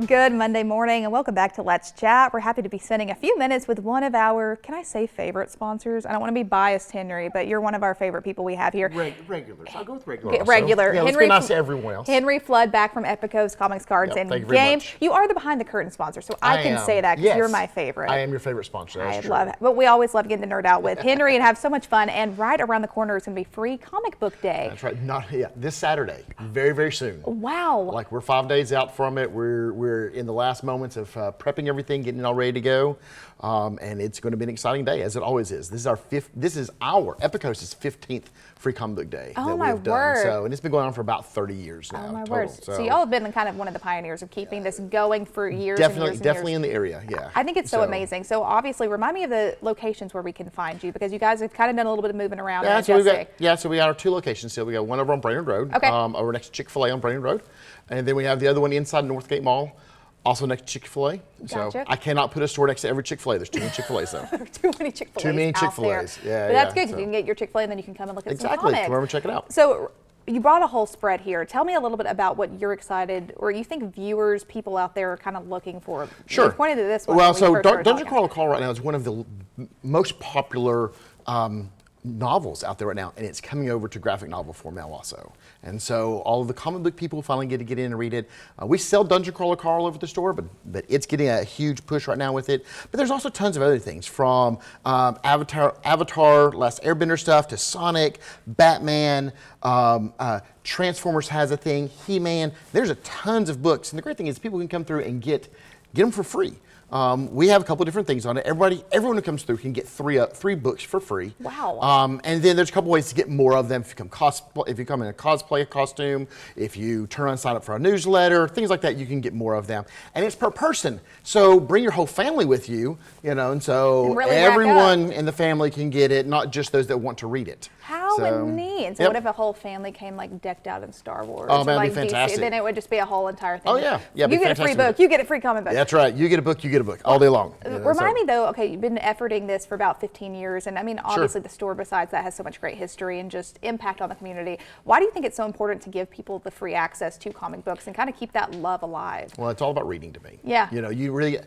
Good Monday morning and welcome back to Let's Chat. We're happy to be spending a few minutes with one of our, can I say favorite sponsors? I don't want to be biased, Henry, but you're one of our favorite people we have here. Regulars. I'll go with regular. Regular. Yeah, let's be nice to everyone else. Henry Flood back from Epikos Comics, Cards, and thank you very Games. much. You are the behind the curtain sponsor, so I can say that because you're my favorite. I am your favorite sponsor. That's true. Love it. But we always love getting to nerd out with Henry and have so much fun. And right around the corner is going to be free comic book day. That's right. This Saturday, very, very soon. Wow. Like we're 5 days out from it. We're in the last moments of prepping everything, getting it all ready to go, and it's going to be an exciting day, as it always is. This is our Epikos' 15th free comic book day that we've done. So, and it's been going on for about 30 years now. Oh my total. word! So y'all have been kind of one of the pioneers of keeping this going for years. Definitely in the area. Yeah. I think it's so amazing. So obviously, remind me of the locations where we can find you, because you guys have kind of done a little bit of moving around. So we got our two locations still. We got one over on Brainerd Road, over next to Chick-fil-A on Brainerd Road, and then we have the other one inside Northgate Mall, also next to Chick-fil-A. Gotcha. So I cannot put a store next to every Chick-fil-A. There's too many Chick-fil-A's though. Too many Chick-fil-A's. Too many Chick-fil-A's. Yeah, but that's good because you can get your Chick-fil-A and then you can come and look at some comics. Come over and check it out. So you brought a whole spread here. Tell me a little bit about what you're excited, or you think viewers, people out there are kind of looking for. Sure. You pointed to this one. Well, so Dungeon Crawler Call right now is one of the most popular novels out there right now, and it's coming over to graphic novel form now also. And so all of the comic book people finally get to get in and read it. We sell Dungeon Crawler Carl over at the store, but it's getting a huge push right now with it. But there's also tons of other things, from Avatar, Last Airbender stuff, to Sonic, Batman, Transformers has a thing, He-Man. There's tons of books, and the great thing is people can come through and get them for free. We have a couple different things on it. Everyone who comes through can get three books for free. Wow. And then there's a couple ways to get more of them. If you come in a cosplay costume, if you turn around and sign up for a newsletter, things like that, you can get more of them. And it's per person. So bring your whole family with you, and so really everyone in the family can get it, not just those that want to read it. How neat. And so what if a whole family came like decked out in Star Wars? Oh man, like that'd be fantastic. DC, then it would just be a whole entire thing. Oh yeah. You get a free book, you get a free comic book. That's right. You get a book, you get a book all day long. Remind me though, okay, you've been efforting this for about 15 years, and I mean, obviously the store besides that has so much great history and just impact on the community. Why do you think it's so important to give people the free access to comic books and kind of keep that love alive? Well, it's all about reading to me. Yeah. You really,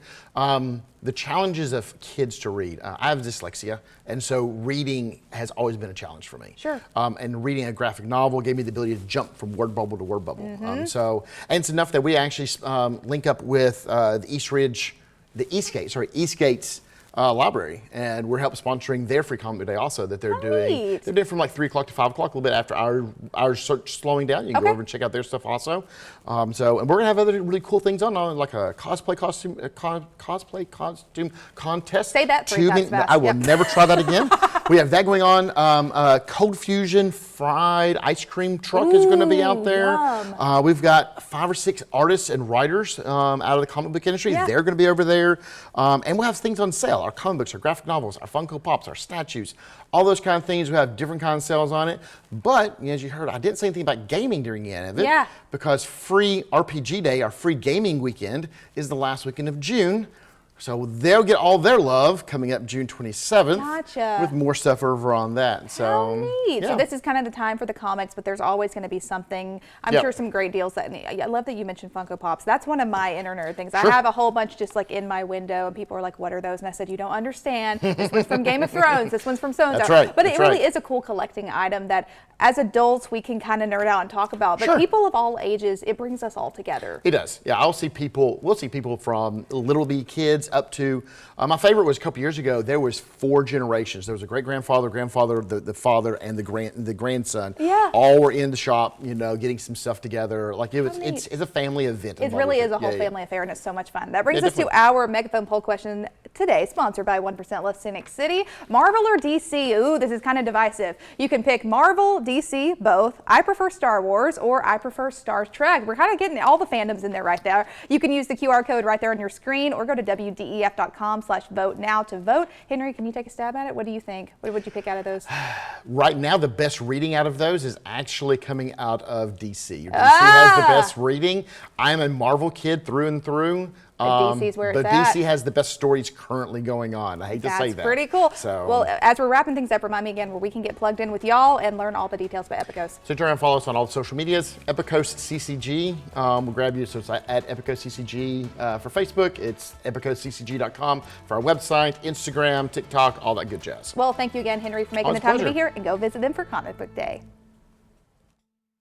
the challenges of kids to read. I have dyslexia, and so reading has always been a challenge for me. Sure. And reading a graphic novel gave me the ability to jump from word bubble to word bubble. And it's enough that we actually link up with the Eastgate's library, and we're help sponsoring their free comic day also that they're doing. Neat. They're doing from like 3 o'clock to 5 o'clock, a little bit after our search slowing down. You can go over and check out their stuff also. And we're gonna have other really cool things on like a cosplay costume contest. Say that 3 times fast. I will never try that again. We have that going on. Cold Fusion fried ice cream truck is going to be out there. We've got 5 or 6 artists and writers out of the comic book industry. Yeah. They're going to be over there. And we'll have things on sale. Our comic books, our graphic novels, our Funko Pops, our statues, all those kind of things. We have different kinds of sales on it. But as you heard, I didn't say anything about gaming during the end of it. Yeah. Because free RPG Day, our free gaming weekend, is the last weekend of June. So they'll get all their love coming up June 27th. Gotcha. With more stuff over on that. So, how neat. Yeah. So this is kind of the time for the comics, but there's always going to be something. I'm sure some great deals. I love that you mentioned Funko Pops. That's one of my inner nerd things. Sure. I have a whole bunch just like in my window, and people are like, "What are those?" And I said, "You don't understand. This one's from Game of Thrones. This one's from so-and-so." That's right. But it really is a cool collecting item that, as adults, we can kind of nerd out and talk about. But people of all ages, it brings us all together. It does. Yeah, we'll see people from little bitty kids up to. My favorite was a couple years ago. There was 4 generations. There was a great-grandfather, grandfather, the father, and the grandson. Yeah. All were in the shop, getting some stuff together. Like it's a family event. It really is a whole family affair, and it's so much fun. That brings us to our megaphone poll question today, sponsored by 1% Left Scenic City. Marvel or DC? Ooh, this is kind of divisive. You can pick Marvel, DC, both. I prefer Star Wars, or I prefer Star Trek. We're kind of getting all the fandoms in there right there. You can use the QR code right there on your screen, or go to WDEF.com/vote now to vote. Henry, can you take a stab at it? What do you think? What would you pick out of those? Right now, the best reading out of those is actually coming out of DC. DC has the best reading. I'm a Marvel kid through and through. DC's where it's but at. DC has the best stories currently going on. I hate to say that. That's pretty cool. So, well, as we're wrapping things up, remind me again where we can get plugged in with y'all and learn all the details about Epikos. so turn around and follow us on all the social medias. Epikos CCG. We'll grab you. So it's at Epikos CCG for Facebook. It's epikosccg.com for our website, Instagram, TikTok, all that good jazz. Well, thank you again, Henry, for making Always the time a to be pleasure. here, and go visit them for Comic Book Day.